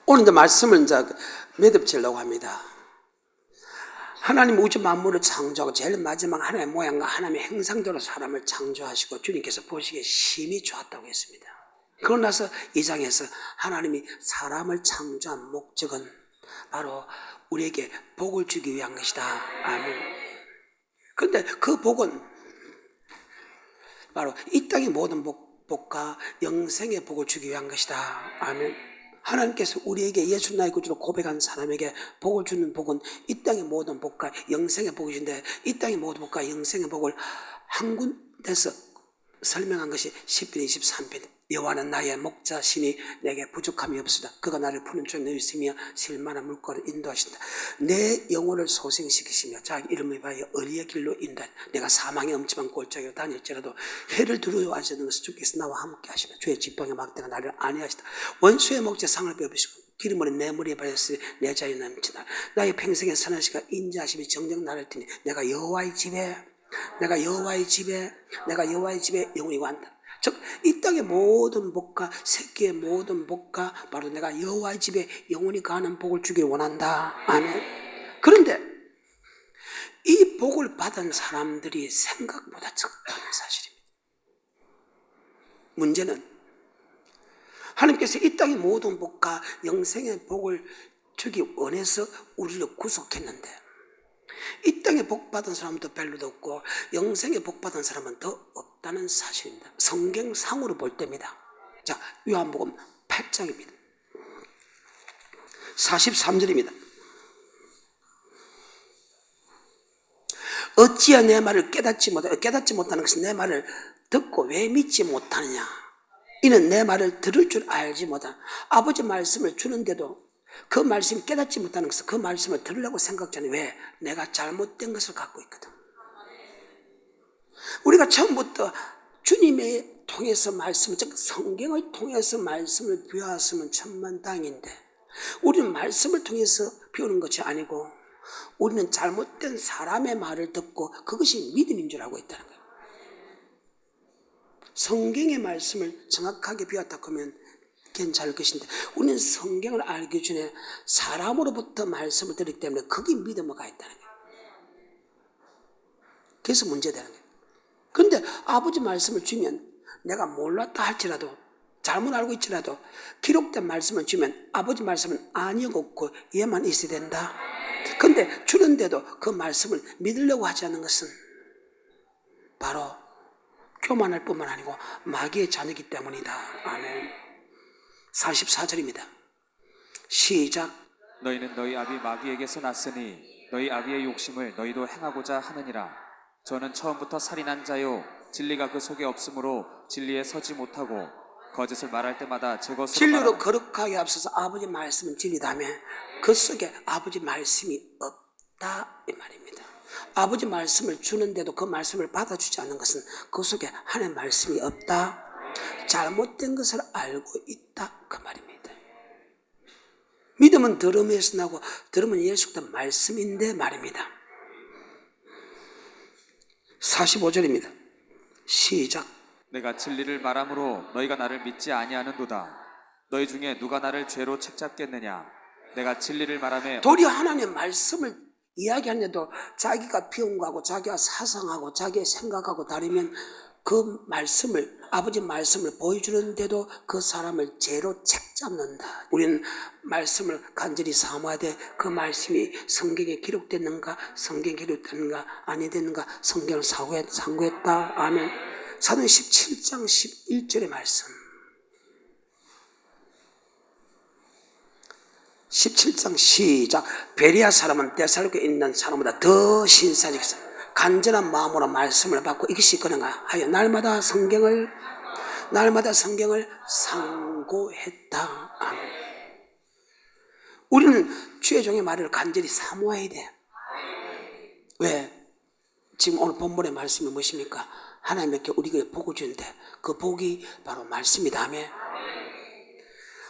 오늘 이제 말씀을 이제 매듭지려고 합니다. 하나님 우주 만물을 창조하고 제일 마지막 하나님의 모양과 하나님의 형상대로 사람을 창조하시고 주님께서 보시기에 심히 좋았다고 했습니다. 그러고 나서 이 장에서 하나님이 사람을 창조한 목적은 바로 우리에게 복을 주기 위한 것이다. 아멘. 그런데 그 복은 바로 이 땅의 모든 복과 영생의 복을 주기 위한 것이다. 아멘. 하나님께서 우리에게 예수 나의 구주로 고백한 사람에게 복을 주는 복은 이 땅의 모든 복과 영생의 복이신데, 이 땅의 모든 복과 영생의 복을 한 군데서 설명한 것이 10편 23편. 여호와는 나의 목자시니 내게 부족함이 없으다. 그가 나를 푸른 쪽에 누이시며 실만한 물가로 인도하신다. 내 영혼을 소생시키시며 자기 이름을 위하여 의리의 길로 인도하신다. 내가 사망의 엄침한 골짜기로 다닐지라도 해를 두려워하지 않는 것을 주께서 나와 함께 하시며 주의 지팡이 막대가 나를 안위하시다. 원수의 목재 상을 베푸시고 기름으로 내 머리에 바르시니 내 자유 넘치다. 나의 평생의 선한 시가 인자하심이 정녕 나를 뜨니 내가 여호와의 집에 영원히 간다. 즉 이 땅의 모든 복과 새끼의 모든 복과 바로 내가 여호와의 집에 영원히 가는 복을 주길 원한다. 아멘. 그런데 이 복을 받은 사람들이 생각보다 적다는 사실입니다. 문제는 하나님께서 이 땅의 모든 복과 영생의 복을 주기 원해서 우리를 구속했는데 이 땅에 복 받은 사람도 별로도 없고 영생에 복 받은 사람은 더 없다는 사실입니다. 성경상으로 볼 때입니다. 자, 요한복음 8장입니다. 43절입니다. 어찌야 내 말을 깨닫지 못하는 것은 내 말을 듣고 왜 믿지 못하느냐. 이는 내 말을 들을 줄 알지 못하는, 아버지 말씀을 주는데도 그 말씀이 깨닫지 못하는 것은 그 말씀을 들으려고 생각하니 왜? 내가 잘못된 것을 갖고 있거든. 우리가 처음부터 주님의 통해서 말씀, 즉 성경을 통해서 말씀을 배웠으면 천만다행인데 우리는 말씀을 통해서 배우는 것이 아니고 우리는 잘못된 사람의 말을 듣고 그것이 믿음인 줄 알고 있다는 거예요. 성경의 말씀을 정확하게 배웠다 하면 괜찮을 것인데 우리는 성경을 알기 전에 사람으로부터 말씀을 들었기 때문에 거기 믿음을 있다는 거예요. 그래서 문제되는 거예요. 그런데 아버지 말씀을 주면 내가 몰랐다 할지라도 잘못 알고 있지라도 기록된 말씀을 주면 아버지 말씀은 아니고 없고 얘만 있어야 된다. 그런데 주는데도 그 말씀을 믿으려고 하지 않는 것은 바로 교만할 뿐만 아니고 마귀의 자녀이기 때문이다. 아멘. 44절입니다. 시작. 너희는 너희 아비 마귀에게서 났으니 너희 아비의 욕심을 너희도 행하고자 하느니라. 저는 처음부터 살인한 자요 진리가 그 속에 없으므로 진리에 서지 못하고 거짓을 말할 때마다 제 것으로 진리로 거룩하게 앞서서 아버지 말씀은 진리다며 그 속에 아버지 말씀이 없다 이 말입니다. 아버지 말씀을 주는데도 그 말씀을 받아주지 않는 것은 그 속에 하나님의 말씀이 없다, 잘못된 것을 알고 있다 그 말입니다. 믿음은 들음에서 나고 들음은 예수 그리스도 말씀인데 말입니다. 45절입니다. 시작. 내가 진리를 말함으로 너희가 나를 믿지 아니하는도다. 너희 중에 누가 나를 죄로 책잡겠느냐. 내가 진리를 말하며 도리어 하나님의 말씀을 이야기하는데도 자기가 비운거하고 자기가 사상하고 자기의 생각하고 다르면 그 말씀을, 아버지 말씀을 보여주는데도 그 사람을 죄로 책잡는다. 우리는 말씀을 간절히 사모해야 돼. 그 말씀이 성경에 기록됐는가, 성경에 기록됐는가, 아니 됐는가, 성경을 상고했다. 아멘. 사도행 17장 11절의 말씀. 17장 시작. 베레아 사람은 데살로니가에 있는 사람보다 더 신사적이서 간절한 마음으로 말씀을 받고 이것이 그런가 하여 날마다 성경을 상고했다. 아멘. 우리는 주의 종의 말을 간절히 사모해야 돼. 왜? 지금 오늘 본문의 말씀이 무엇입니까? 하나님께 우리에게 복을 주는데 그 복이 바로 말씀이다며.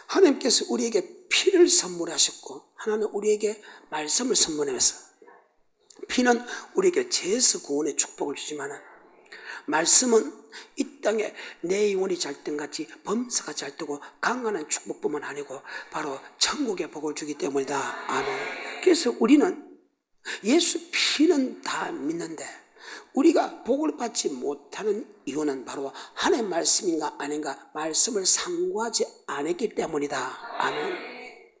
하나님께서 우리에게 피를 선물하셨고 하나님 우리에게 말씀을 선물하면서, 피는 우리에게 죄에서 구원의 축복을 주지만 말씀은 이 땅에 내 영혼이 잘 땐 같이 범사가 잘 되고 강건한 축복뿐만 아니고 바로 천국의 복을 주기 때문이다. 아멘. 그래서 우리는 예수 피는 다 믿는데 우리가 복을 받지 못하는 이유는 바로 하나님의 말씀인가 아닌가 말씀을 상고하지 않았기 때문이다. 아멘.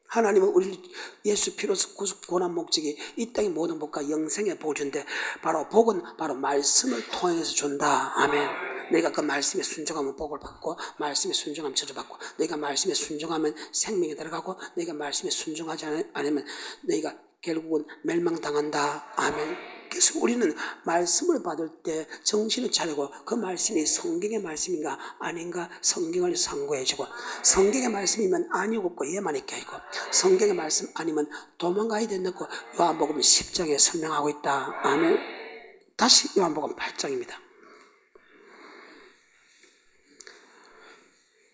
하나님은 우리 예수 피로서 구속 고난 목적이 이 땅의 모든 복과 영생의 복을 준대. 바로 복은 바로 말씀을 통해서 준다. 아멘. 내가 그 말씀에 순종하면 복을 받고 말씀에 순종하면 저주받고 내가 말씀에 순종하면 생명에 들어가고 내가 말씀에 순종하지 않으면 내가 결국은 멸망당한다. 아멘. 그래서 우리는 말씀을 받을 때 정신을 차리고 그 말씀이 성경의 말씀인가 아닌가 성경을 상고해주고 성경의 말씀이면 아니고 얘만 있게 하고 성경의 말씀 아니면 도망가야 된다고 요한복음 10장에 설명하고 있다. 아멘. 다시 요한복음 8장입니다.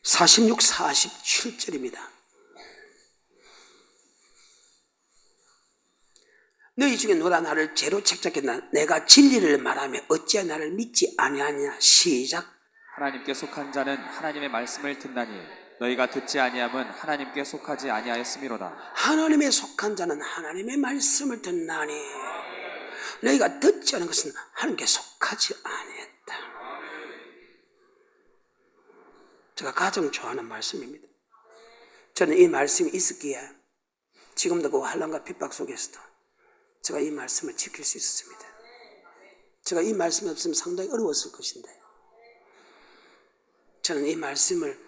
46, 47절입니다. 너희 중에 누가 나를 죄로 책잡겠나 내가 진리를 말하며 어찌하여 나를 믿지 아니하냐. 시작. 하나님께 속한 자는 하나님의 말씀을 듣나니 너희가 듣지 아니함은 하나님께 속하지 아니하였음이로다. 하나님에 속한 자는 하나님의 말씀을 듣나니 너희가 듣지 않은 것은 하나님께 속하지 아니했다. 제가 가장 좋아하는 말씀입니다. 저는 이 말씀이 있었기에 지금도 그 환난과 핍박 속에서도 제가 이 말씀을 지킬 수 있었습니다. 제가 이 말씀이 없으면 상당히 어려웠을 것인데 저는 이 말씀을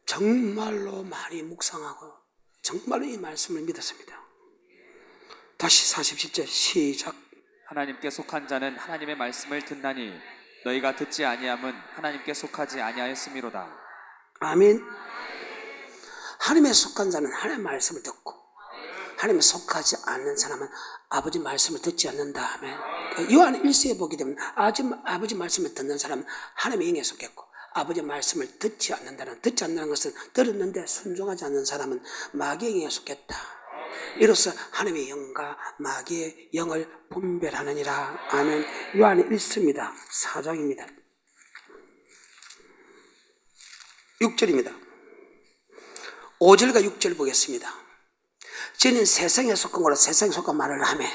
정말로 많이 묵상하고 정말로 이 말씀을 믿었습니다. 다시 47절 시작. 하나님께 속한 자는 하나님의 말씀을 듣나니 너희가 듣지 아니함은 하나님께 속하지 아니하였음이로다. 아멘. 하나님에 속한 자는 하나님의 말씀을 듣고 하나님에 속하지 않는 사람은 아버지 말씀을 듣지 않는다. 아멘. 요한 1세에 보게 되면 아버지 말씀을 듣는 사람은 하나님의 영에 속했고 아버지 말씀을 듣지 않는다는 것은 들었는데 순종하지 않는 사람은 마귀의 영에 속했다. 이로써 하나님의 영과 마귀의 영을 분별하느니라. 아멘. 요한 1서입니다. 4장입니다. 6절입니다. 5절과 6절 보겠습니다. 저는 세상에 속한 거로 세상에 속한 말을 하며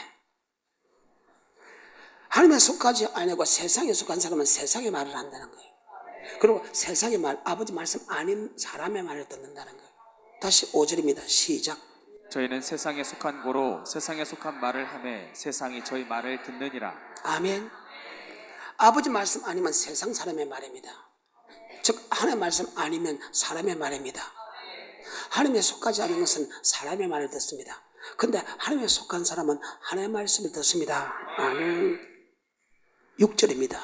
하나님에 속하지 아니고 세상에 속한 사람은 세상의 말을 한다는 거예요. 그리고 세상의 말, 아버지 말씀 아닌 사람의 말을 듣는다는 거예요. 다시 5절입니다. 시작. 저희는 세상에 속한 고로 세상에 속한 말을 하며 세상이 저희 말을 듣느니라. 아멘. 아버지 말씀 아니면 세상 사람의 말입니다. 즉 하나님의 말씀 아니면 사람의 말입니다. 하나님에 속하지 않은 것은 사람의 말을 듣습니다. 그런데 하나님에 속한 사람은 하나님의 말씀을 듣습니다. 아멘. 6절입니다.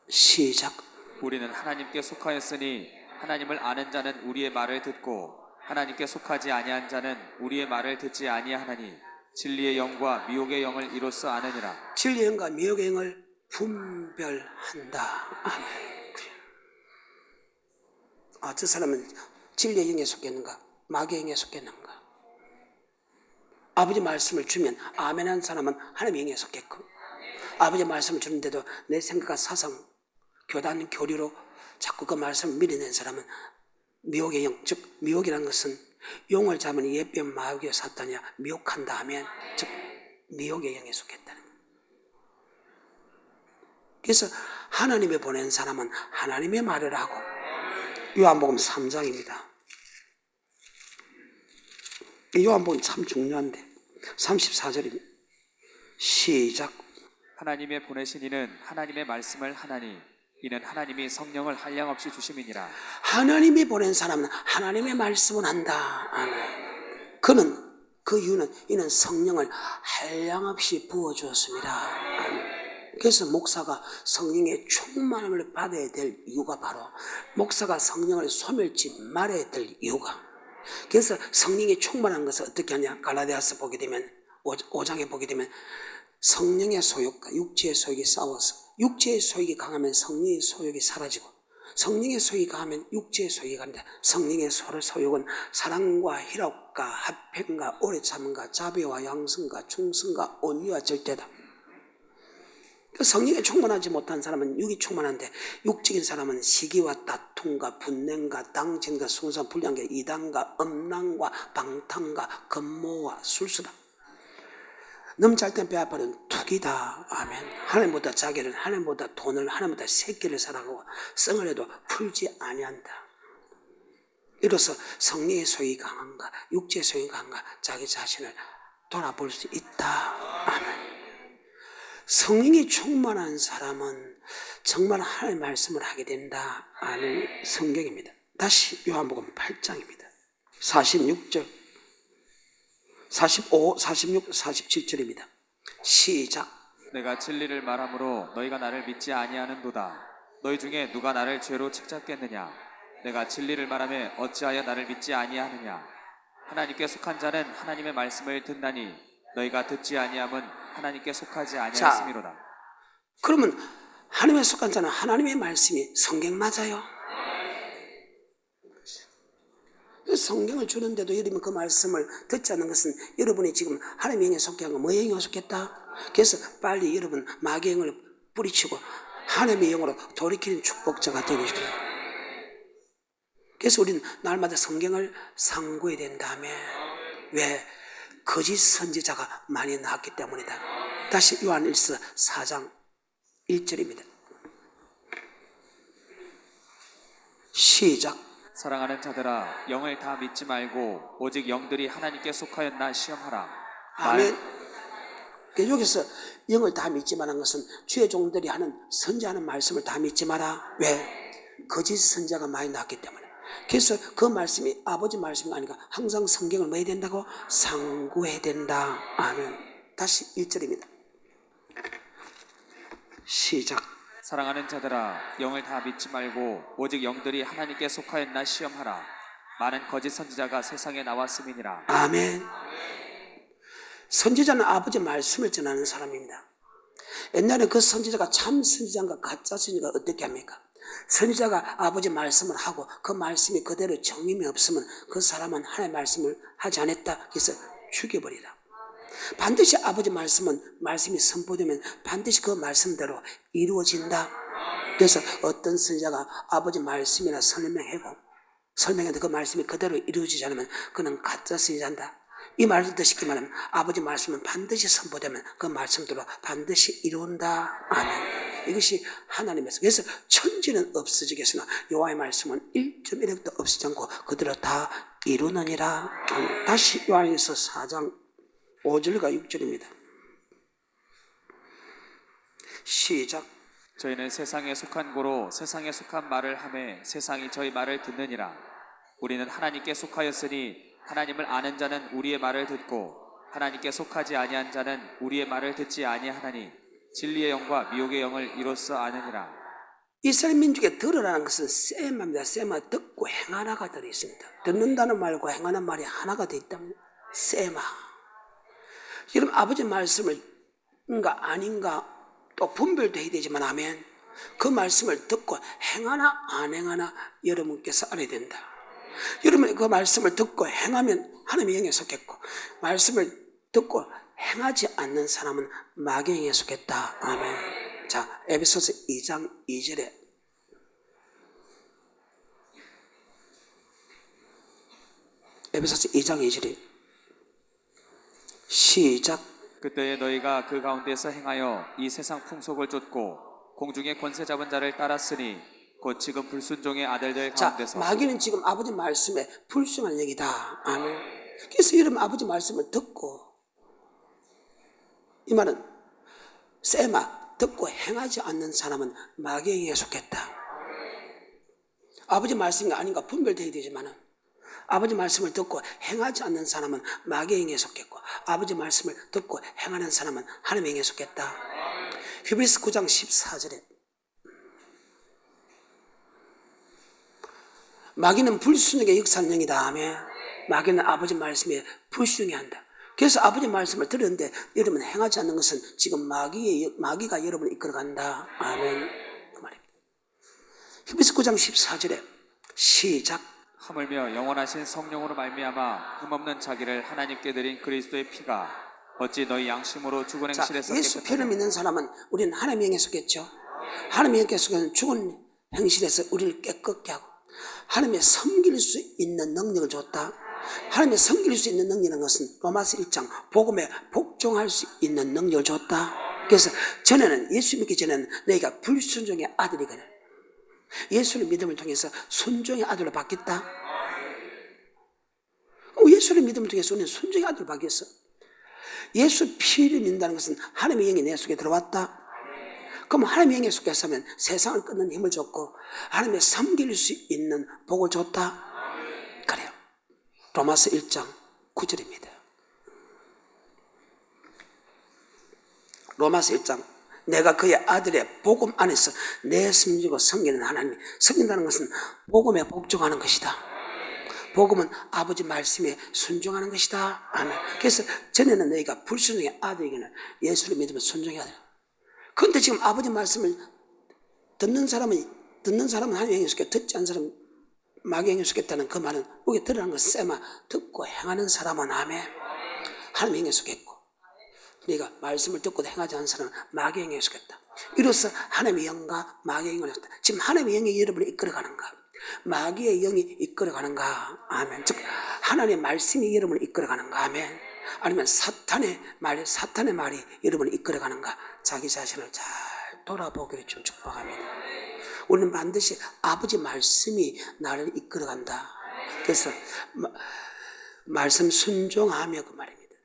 시작. 우리는 하나님께 속하였으니 하나님을 아는 자는 우리의 말을 듣고 하나님께 속하지 아니한 자는 우리의 말을 듣지 아니하나니 진리의 영과 미혹의 영을 이로써 아느니라. 진리의 영과 미혹의 영을 분별한다. 아멘. 저 사람은 진리의 영에 속했는가 마귀의 영에 속했는가. 아버지 말씀을 주면 아멘한 사람은 하나님의 영에 속했고 아버지 말씀을 주는데도 내 생각과 사상 교단 교리로 자꾸 그 말씀을 밀어낸 사람은 미혹의 영, 즉 미혹이라는 것은 용을 잡으면 예병 마귀의 사탄이야 미혹한다 하면 즉 미혹의 영에 속했다는 거예요. 그래서 하나님이 보낸 사람은 하나님의 말을 하고 요한복음 3장입니다. 요한복음 참 중요한데 34절입니다. 시작. 하나님의 보내신 이는 하나님의 말씀을 하나니 이는 하나님이 성령을 한량없이 주심이니라. 하나님이 보낸 사람은 하나님의 말씀을 한다. 아멘. 그 이유는 이는 성령을 한량없이 부어주었습니다. 아멘. 그래서 목사가 성령의 충만함을 받아야 될 이유가 바로 목사가 성령을 소멸치 말아야 될 이유가 그래서 성령이 충만한 것을 어떻게 하냐. 갈라디아서 보게 되면 5장에 보게 되면 성령의 소욕과 육체의 소욕이 싸워서 육체의 소욕이 강하면 성령의 소욕이 사라지고 성령의 소욕이 강하면 육체의 소욕이 간다. 성령의 소욕은 사랑과 희락과 화평과 오래 참음과 자비와 양성과 충성과 온유와 절제다. 그 성령에 충만하지 못한 사람은 육이 충만한데, 육적인 사람은 시기와 다툼과 분냄과 당진과 순수한 불량과 이단과 음란과 방탕과 건모와 술수다. 넘잘 땐 배아파는 투기다. 아멘. 하나님보다 자기를, 하나님보다 돈을, 하나님보다 새끼를 사랑하고 성을 해도 풀지 아니한다. 이로써 성령의 소용이 강한가, 육체의 소용이 강한가, 자기 자신을 돌아볼 수 있다. 아멘. 성령이 충만한 사람은 정말 하나님의 말씀을 하게 된다. 아멘. 성경입니다. 다시 요한복음 8장입니다. 46절, 45, 46, 47절입니다. 시작. 내가 진리를 말함으로 너희가 나를 믿지 아니하는도다. 너희 중에 누가 나를 죄로 책잡겠느냐? 내가 진리를 말하며 어찌하여 나를 믿지 아니하느냐? 하나님께 속한 자는 하나님의 말씀을 듣나니 너희가 듣지 아니함은 하나님께 속하지 아니하였음이로다. 그러면 하나님의 속한 자는 하나님의 말씀이 성경 맞아요? 성경을 주는데도 여러분이 그 말씀을 듣지 않는 것은 여러분이 지금 하나님의 영에 속해 한 거 뭐의 영에 속했다? 그래서 빨리 여러분 마귀의 영을 뿌리치고 하나님의 영으로 돌이키는 축복자가 되고 싶어요. 그래서 우리는 날마다 성경을 상고해야 된다며. 왜? 거짓 선지자가 많이 나왔기 때문이다. 다시 요한일서 4장 1절입니다. 시작. 사랑하는 자들아, 영을 다 믿지 말고 오직 영들이 하나님께 속하였나 시험하라. 아멘. 여기서 영을 다 믿지 말라는 것은 주의 종들이 하는 선지하는 말씀을 다 믿지 마라. 왜? 거짓 선지자가 많이 나왔기 때문에. 그래서 그 말씀이 아버지 말씀이 아니라 항상 성경을 뭐 해야 된다고? 상고해야 된다. 아멘. 다시 1절입니다. 시작. 사랑하는 자들아, 영을 다 믿지 말고 오직 영들이 하나님께 속하였나 시험하라. 많은 거짓 선지자가 세상에 나왔음이니라. 아멘. 선지자는 아버지 말씀을 전하는 사람입니다. 옛날에 그 선지자가 참 선지자인가 가짜 선지자가 어떻게 합니까? 선지자가 아버지 말씀을 하고 그 말씀이 그대로 정림이 없으면 그 사람은 하나님의 말씀을 하지 않았다. 그래서 죽여버리라. 반드시 아버지 말씀이 선포되면 반드시 그 말씀대로 이루어진다. 그래서 어떤 선지자가 아버지 말씀이나 설명했는데 그 말씀이 그대로 이루어지지 않으면 그는 가짜 선지자인다. 이 말을 더 쉽게 말하면 아버지 말씀은 반드시 선포되면 그 말씀대로 반드시 이룬다. 아멘. 이것이 하나님에서. 그래서 천지는 없어지겠으나 여호와의 말씀은 1.1획도 없어지지 않고 그대로 다 이루느니라. 아멘. 다시 요한일서 4장 5절과 6절입니다. 시작. 저희는 세상에 속한 고로 세상에 속한 말을 하매 세상이 저희 말을 듣느니라. 우리는 하나님께 속하였으니 하나님을 아는 자는 우리의 말을 듣고 하나님께 속하지 아니한 자는 우리의 말을 듣지 아니하나니 진리의 영과 미혹의 영을 이로써 아느니라. 이스라엘 민족의 들으라는 것은 세마입니다. 세마, 듣고 행하나가 들어있습니다. 듣는다는 말과 행하는 말이 하나가 되어 있다면 세마. 여러분 아버지 말씀을 인가 아닌가 또 분별도 해야 되지만 아멘. 그 말씀을 듣고 행하나 안 행하나 여러분께서 알아야 된다. 여러분이 그 말씀을 듣고 행하면 하나님의 영에 속했고 말씀을 듣고 행하지 않는 사람은 마귀의 영에 속했다. 아멘. 자, 에베소서 2장 2절에 에베소서 2장 2절에 시작. 그때에 너희가 그 가운데서 행하여 이 세상 풍속을 쫓고 공중의 권세 잡은 자를 따랐으니 곧 지금 불순종의 아들들 자, 가운데서. 마귀는 지금 아버지 말씀에 불순한 얘기다. 아멘. 그래서 여러분 아버지 말씀을 듣고 이 말은 세마 듣고 행하지 않는 사람은 마귀의 영에 속했다. 아버지 말씀이 아닌가 분별되어야 되지만은 아버지 말씀을 듣고 행하지 않는 사람은 마귀의 영에 속했고 아버지 말씀을 듣고 행하는 사람은 하나님의 영에 속했다. 히브리서 9장 14절에 마귀는 불순종의 역사는 영이다. 아멘. 마귀는 아버지 말씀에 불순종한다. 그래서 아버지 말씀을 들었는데 여러분 행하지 않는 것은 지금 마귀가 여러분을 이끌어간다. 아멘. 그 말입니다. 히브리서 9장 14절에 시작. 하물며 영원하신 성령으로 말미암아 흠없는 자기를 하나님께 드린 그리스도의 피가 어찌 너희 양심으로 죽은 자, 행실에서 예수 피를 깨끗하냐? 믿는 사람은 우리는 하나님의 영에 속했죠. 하나님의 영에 속한 죽은 행실에서 우리를 깨끗게 하고 하나님의 섬길 수 있는 능력을 줬다. 하나님의 섬길 수 있는 능력이라는 것은 로마서 1장 복음에 복종할 수 있는 능력을 줬다. 그래서 전에는 예수 믿기 전에는 너희가 불순종의 아들이거든. 예수를 믿음을 통해서 순종의 아들로 바뀌었다. 예수를 믿음을 통해서 우리는 순종의 아들로 바뀌었어. 예수 피를 믿는다는 것은 하나님의 영이 내 속에 들어왔다. 그럼 하나님의 영에 속해서면 세상을 끊는 힘을 줬고 하나님의 섬길 수 있는 복을 줬다. 그래요. 로마서 1장 9절입니다. 로마서 1장 내가 그의 아들의 복음 안에서 내 숨지고 섬기는 하나님. 섬긴다는 것은 복음에 복종하는 것이다. 복음은 아버지 말씀에 순종하는 것이다. 아멘. 그래서 전에는 너희가 불순종의 아들이기는 예수를 믿으면 순종해야 돼요. 그런데 지금 아버지 말씀을 듣는 사람은 하나님의 영에 속해, 듣지 않는 사람은 마귀의 영에 속했다는 그 말은 여기 들으라는 것은 세마 듣고 행하는 사람은 아멘. 하나님의 영에 속했고 네가 말씀을 듣고도 행하지 않는 사람은 마귀의 영에 속했다. 이로써 하나님의 영과 마귀의 영을 속했다. 지금 하나님의 영이 여러분을 이끌어가는가? 마귀의 영이 이끌어가는가? 아멘. 즉 하나님의 말씀이 여러분을 이끌어가는가? 아멘. 아니면 사탄의 말이 여러분을 이끌어가는가? 자기 자신을 잘 돌아보기를 좀 축복합니다. 우리는 반드시 아버지 말씀이 나를 이끌어간다. 그래서 말씀 순종하며 그 말입니다.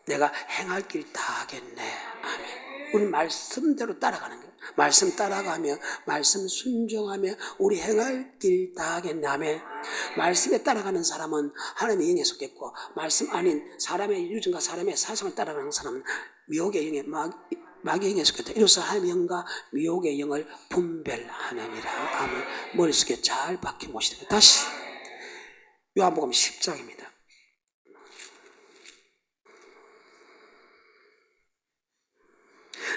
내가 행할 길 다 하겠네. 아멘. 우리 말씀대로 따라가는 거예요. 말씀 따라가며 말씀 순종하며 우리 행할 길 다 하겠네. 아멘. 말씀에 따라가는 사람은 하나님의 영에 속했고 말씀 아닌 사람의 유전과 사람의 사상을 따라가는 사람은 미혹의 영에 마귀의 영에 속했다. 이로써 하나님의 영과 미혹의 영을 분별하느니라. 아멘. 머릿속에 잘 박혀 모시는 거예요. 다시 요한복음 10장입니다.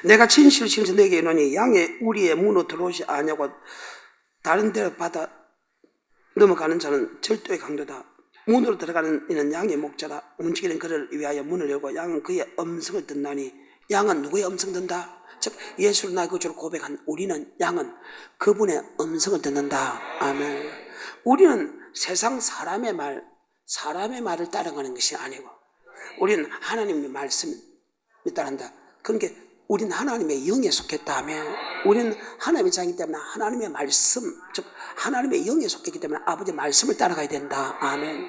내가 진실로 너에게 이르노니 양의 우리의 문으로 들어오지 아니하고 다른 데로 받아 넘어가는 자는 절도의 강도다. 문으로 들어가는 이는 양의 목자라. 움직이는 그를 위하여 문을 열고 양은 그의 음성을 듣나니 양은 누구의 음성 듣는다? 즉 예수를 나의 구주로 고백한 우리는 양은 그분의 음성을 듣는다. 아멘. 우리는 세상 사람의 말을 따라가는 것이 아니고 우리는 하나님의 말씀을 따른다. 그러니까 우리는 하나님의 영에 속했다면 우리는 하나님의 자이기 때문에 하나님의 말씀, 즉 하나님의 영에 속했기 때문에 아버지의 말씀을 따라가야 된다. 아멘.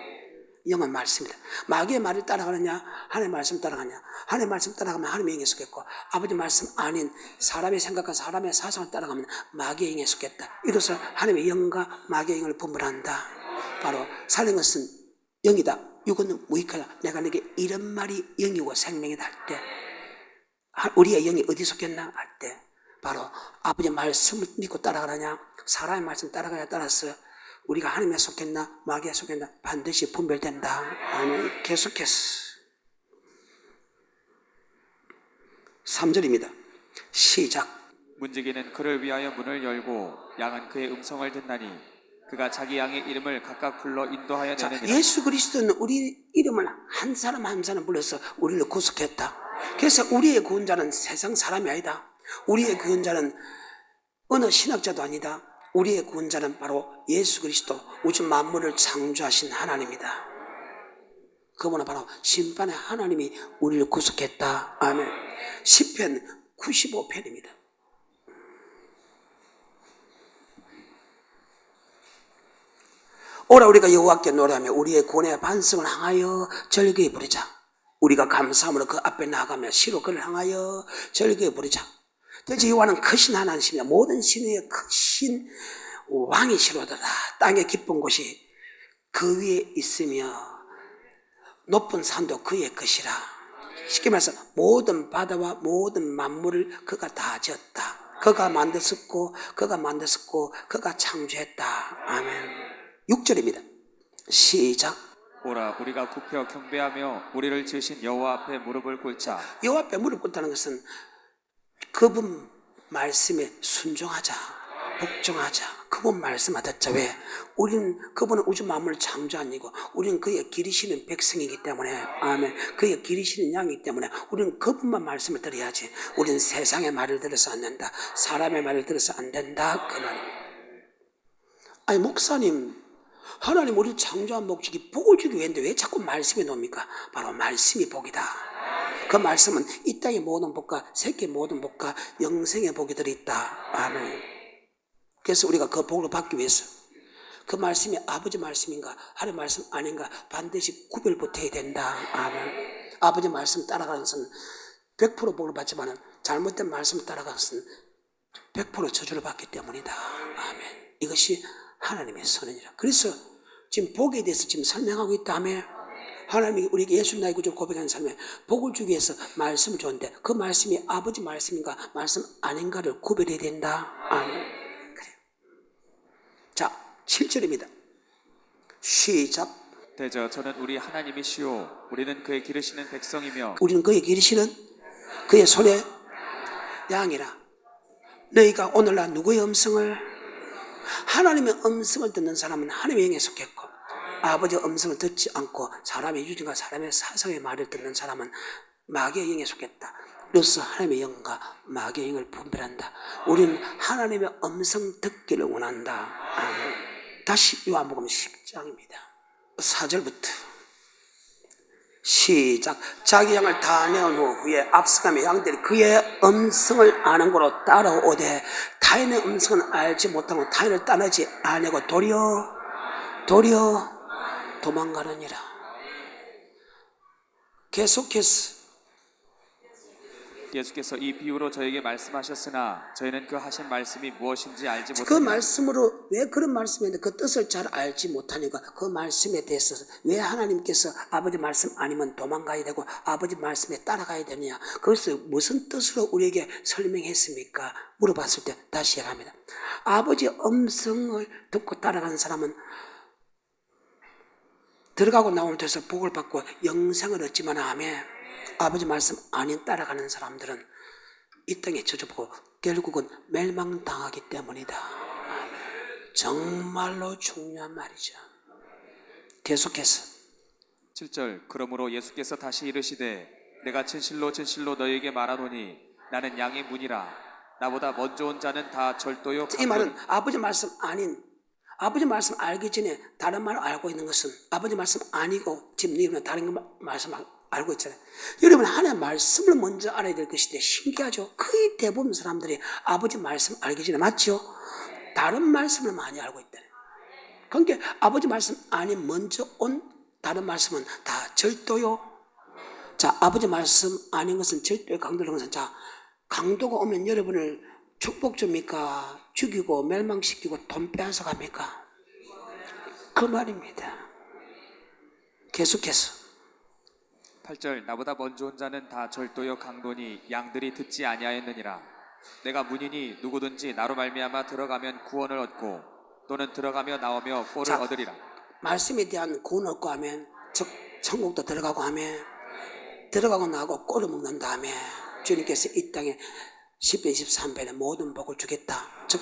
영은 말씀이다. 마귀의 말을 따라가느냐 하나님의 말씀 따라가느냐. 하나님의 말씀 따라가면 하나님의 영에 속했고 아버지 말씀 아닌 사람의 생각과 사람의 사상을 따라가면 마귀의 영에 속했다. 이로써 하나님의 영과 마귀의 영을 분별한다. 바로 살린 것은 영이다. 육은 무익하다. 내가 내게 이런 말이 영이고 생명이다 할 때 우리의 영이 어디 속했나 할 때 바로 아버지의 말씀을 믿고 따라가느냐 사람의 말씀 따라가냐 따라서 우리가 하나님에 속했나 마귀에 속했나 반드시 분별된다. 아멘. 계속해서 3절입니다. 시작. 문지기는 그를 위하여 문을 열고 양은 그의 음성을 듣나니 그가 자기 양의 이름을 각각 불러 인도하여 내느니라. 예수 그리스도는 우리 이름을 한 사람 한 사람 불러서 우리를 구속했다. 그래서 우리의 구원자는 세상 사람이 아니다. 우리의 구원자는 어느 신학자도 아니다. 우리의 구원자는 바로 예수 그리스도 우주 만물을 창조하신 하나님이다. 그분은 바로 심판의 하나님이 우리를 구속했다. 아멘. 시편 95편입니다. 오라 우리가 여호와께 노래하며 우리의 구원의 반성을 향하여 절기에 부르자. 우리가 감사함으로 그 앞에 나가며 시로 그를 향하여 절기에 부르자. 대체 여호와는 크신 하나님이시며 모든 신 위에 크신 왕이시로다. 땅의 깊은 곳이 그 위에 있으며 높은 산도 그의 것이라. 쉽게 말해서 모든 바다와 모든 만물을 그가 다 지었다. 그가 만드셨고 그가 창조했다. 아멘. 6절입니다. 시작. 오라 우리가 굽혀 경배하며 우리를 지으신 여호와 앞에 무릎을 꿇자. 여호와 앞에 무릎 꿇다는 것은 그분 말씀에 순종하자, 복종하자. 그분 말씀을 듣자. 왜? 그분은 우주 만물을 창조한 이고 우리는 그의 기르시는 백성이기 때문에, 아멘. 그의 기르시는 양이기 때문에 우리는 그분만 말씀을 들어야지. 우리는 세상의 말을 들어서 안 된다. 사람의 말을 들어서 안 된다. 그 말입니다. 아니 목사님, 하나님 우리를 창조한 목적이 복을 주기 위해인데 왜 자꾸 말씀에 놓습니까? 바로 말씀이 복이다. 그 말씀은 이 땅의 모든 복과 세계의 모든 복과 영생의 복이 들어있다. 아멘. 그래서 우리가 그 복을 받기 위해서 그 말씀이 아버지 말씀인가 하나님 말씀 아닌가 반드시 구별부터야 된다. 아멘. 아버지 말씀 따라가는 것은 100% 복을 받지만 잘못된 말씀을 따라가는 것은 100% 저주를 받기 때문이다. 아멘. 이것이 하나님의 선언이라. 그래서 지금 복에 대해서 지금 설명하고 있다며. 하나님이 우리에게 예수 나의 구주를 고백하는 삶에 복을 주기 위해서 말씀을 줬는데 그 말씀이 아버지 말씀인가 말씀 아닌가를 구별해야 된다. 아멘. 그래요. 자, 7절입니다. 시작. 대저 저는 우리 하나님이시오 우리는 그의 기르시는 백성이며 우리는 그의 기르시는 그의 손에 양이라. 너희가 오늘날 누구의 음성을? 하나님의 음성을 듣는 사람은 하나님의 영에 속했고 아버지의 음성을 듣지 않고 사람의 유진과 사람의 사상의 말을 듣는 사람은 마귀의 영에 속했다. 그래서 하나님의 영과 마귀의 영을 분별한다. 우리는 하나님의 음성 듣기를 원한다. 아멘. 다시 요한복음 10장입니다. 4절부터 시작. 자기 양을 다 내온 후에 앞서가며 양들이 그의 음성을 아는 거로 따라오되 타인의 음성은 알지 못하고 타인을 따르지 아니고 도리어 도망가느니라. 계속해서 예수께서 이 비유로 저에게 말씀하셨으나 저희는 그 하신 말씀이 무엇인지 알지 그 못하니 말씀으로 왜 그런 말씀인데 그 뜻을 잘 알지 못하니까 그 말씀에 대해서 왜 하나님께서 아버지 말씀 아니면 도망가야 되고 아버지 말씀에 따라가야 되느냐, 그것을 무슨 뜻으로 우리에게 설명했습니까? 물어봤을 때 다시 얘기합니다. 아버지 음성을 듣고 따라가는 사람은 들어가고 나오는 데서 복을 받고 영생을 얻지만 하며 아버지 말씀 아닌 따라가는 사람들은 이 땅에 저주받고 결국은 멸망당하기 때문이다. 정말로 중요한 말이죠. 계속해서 7절 그러므로 예수께서 다시 이르시되 내가 진실로 진실로 너희에게 말하노니 나는 양의 문이라 나보다 먼저 온 자는 다 절도요 이 말은 아버지 말씀 아닌, 아버지 말씀 알기 전에 다른 말을 알고 있는 것은 아버지 말씀 아니고 지금 여러분은 다른 말씀 알고 있잖아요. 여러분 하나님의 말씀을 먼저 알아야 될 것인데 신기하죠. 거의 대부분 사람들이 아버지 말씀 알기 전에, 맞죠? 다른 말씀을 많이 알고 있다. 그러니까 아버지 말씀 아닌 먼저 온 다른 말씀은 다 절도요. 자, 아버지 말씀 아닌 것은 절도요, 강도라는 것은, 자, 강도가 오면 여러분을 축복 줍니까? 죽이고 멸망시키고 돈 빼앗아 갑니까? 그 말입니다. 계속해서 8절 나보다 먼저 온 자는 다 절도요 강도니 양들이 듣지 아니하였느니라. 내가 문이니 누구든지 나로 말미암아 들어가면 구원을 얻고 또는 들어가며 나오며 꼴을 자, 얻으리라. 말씀에 대한 구원 얻고 하면, 즉 천국도 들어가고 하면, 들어가고 나고 꼴을 먹는 다음에 주님께서 이 땅에 10배 23배의 모든 복을 주겠다. 즉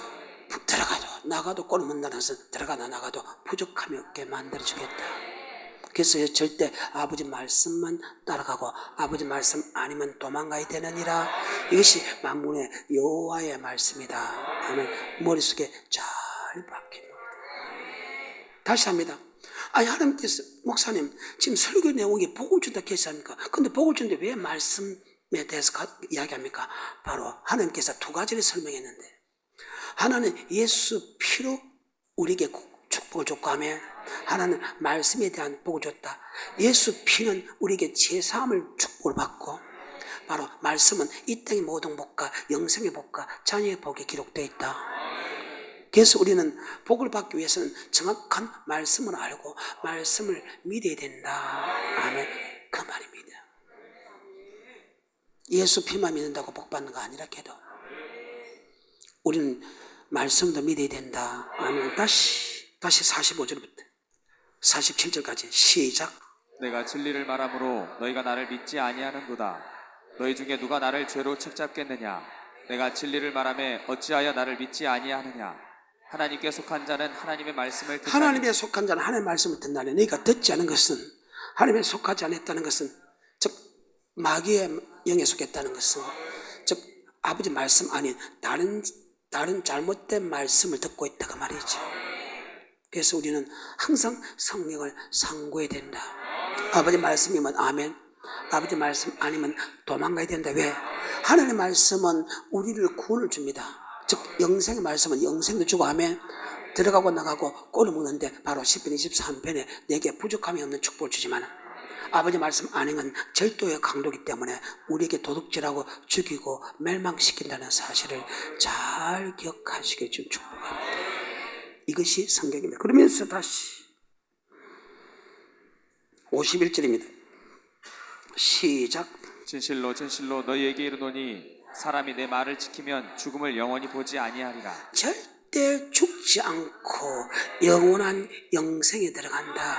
들어가도 나가도 꼴을 먹는다는 것은 들어가나 나가도 부족함이 없게 만들어주겠다. 그래서 절대 아버지 말씀만 따라가고 아버지 말씀 아니면 도망가야 되느니라. 이것이 만군의 여호와의 말씀이다. 아멘. 머릿속에 잘 박힙니다. 다시 합니다. 아니 하나님께서, 목사님 지금 설교 내용이 복을 준다 했습니까? 근데 복을 주는데 왜 말씀에 대해서 이야기합니까? 바로 하나님께서 두 가지를 설명했는데, 하나는 예수 피로 우리에게 축복을 줬고 하며 하나는 말씀에 대한 복을 줬다. 예수 피는 우리에게 제사함을 축복을 받고, 바로 말씀은 이 땅의 모든 복과 영생의 복과 자녀의 복이 기록되어 있다. 그래서 우리는 복을 받기 위해서는 정확한 말씀을 알고 말씀을 믿어야 된다. 아멘. 그 말입니다. 예수 피만 믿는다고 복 받는 거 아니라 해도 우리는 말씀도 믿어야 된다. 아멘. 다시 45절부터 47절까지 시작. 내가 진리를 말하므로 너희가 나를 믿지 아니하는도다. 너희 중에 누가 나를 죄로 책잡겠느냐? 내가 진리를 말하매 어찌하여 나를 믿지 아니하느냐? 하나님께 속한 자는 하나님의 말씀을 듣나니 하나님에 속한 자는 하나님의 말씀을 듣나니 너희가 듣지 않은 것은 하나님에 속하지 않았다는 것은 즉 마귀의 영에 속했다는 것은 즉 아버지 말씀 아닌 다른 잘못된 말씀을 듣고 있다가 말이죠. 그래서 우리는 항상 성령을 상고해야 된다. 아버지 말씀이면 아멘, 아버지 말씀 아니면 도망가야 된다. 왜? 하나님의 말씀은 우리를 구원을 줍니다. 즉 영생의 말씀은 영생도 주고 아멘, 들어가고 나가고 꼴을 먹는데 바로 10편 23편에 내게 부족함이 없는 축복을 주지만 아버지 말씀 아니면 절도의 강도이기 때문에 우리에게 도둑질하고 죽이고 멸망시킨다는 사실을 잘 기억하시길 좀 축복합니다. 이것이 성경입니다. 그러면서 다시 51절입니다. 시작. 진실로 진실로 너희에게 이르노니 사람이 내 말을 지키면 죽음을 영원히 보지 아니하리라. 절대 죽지 않고 영원한 영생에 들어간다.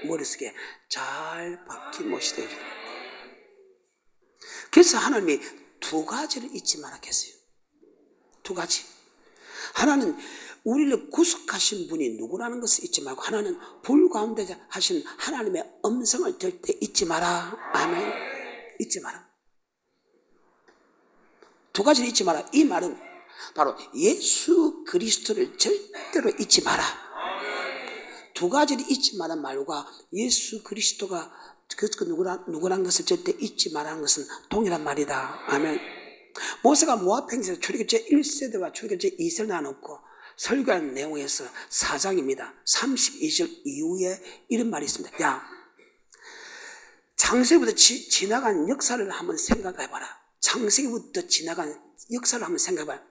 머릿속에 잘 박힌못이 되죠. 그래서 하나님이 두 가지를 잊지 말라 했어요. 두 가지. 하나는 우리를 구속하신 분이 누구라는 것을 잊지 말고, 하나는 불 가운데 하신 하나님의 음성을 들을 때 잊지 마라. 아멘. 잊지 마라. 두 가지를 잊지 마라. 이 말은 바로 예수 그리스도를 절대로 잊지 마라. 두 가지를 잊지 마라는 말과 예수 그리스도가 누구라는 것을 절대 잊지 마라는 것은 동일한 말이다. 아멘. 모세가 모압 행세에서 출애굽 제1세대와 출애굽 제2세를 나눴고 설교하는 내용에서 4장입니다. 32절 이후에 이런 말이 있습니다. 야, 창세기부터 지나간 역사를 한번 생각해봐라. 창세기부터 지나간 역사를 한번 생각해봐라.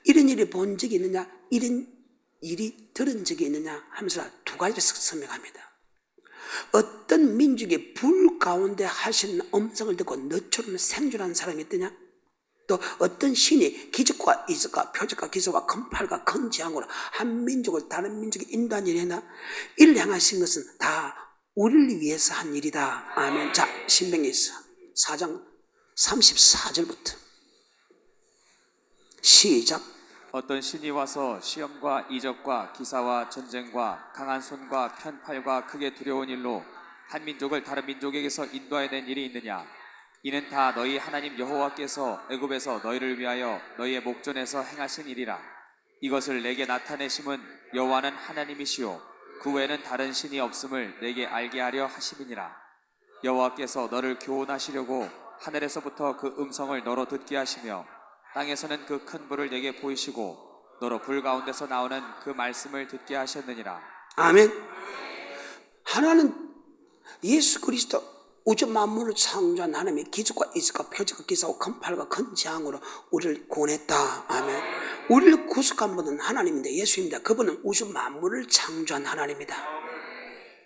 이런 일이 본 적이 있느냐, 이런 일이 들은 적이 있느냐 하면서 두 가지를 설명합니다. 어떤 민족이 불 가운데 하시는 음성을 듣고 너처럼 생존하는 사람이 있더냐? 또 어떤 신이 기적과 이적과 표적과 기적과 큰 팔과 큰 지향으로 한 민족을 다른 민족에 인도한 일이 있나? 이를 향하신 것은 다 우리를 위해서 한 일이다. 아멘. 자, 신명기 4장 34절부터 시작. 어떤 신이 와서 시험과 이적과 기사와 전쟁과 강한 손과 편팔과 크게 두려운 일로 한 민족을 다른 민족에게서 인도해낸 일이 있느냐? 이는 다 너희 하나님 여호와께서 애굽에서 너희를 위하여 너희의 목전에서 행하신 일이라. 이것을 내게 나타내심은 여호와는 하나님이시요 그 외에는 다른 신이 없음을 내게 알게 하려 하심이니라. 여호와께서 너를 교훈하시려고 하늘에서부터 그 음성을 너로 듣게 하시며 땅에서는 그 큰 불을 내게 보이시고 너로 불 가운데서 나오는 그 말씀을 듣게 하셨느니라. 아멘. 하나는 예수 그리스도 우주 만물을 창조한 하나님의 기적과 이적과 표적과 기사와 큰 팔과 큰 재앙으로 우리를 구원했다. 아멘. 우리를 구속한 분은 하나님인데 예수입니다. 그분은 우주 만물을 창조한 하나님이다.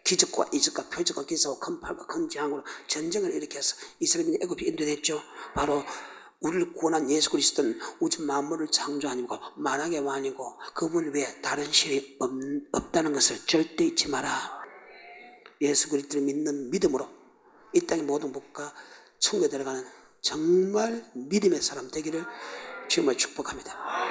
기적과 이적과 표적과 기사와 큰 팔과 큰 재앙으로 전쟁을 일으켜서 이스라엘이 애굽에 인도됐죠. 바로 우리를 구원한 예수 그리스도는 우주 만물을 창조한 이고 만왕의 왕이고 그분 외에 다른 신이 없다는 것을 절대 잊지 마라. 예수 그리스도를 믿는 믿음으로 이 땅의 모든 복과 천국에 들어가는 정말 믿음의 사람 되기를 주님을 축복합니다.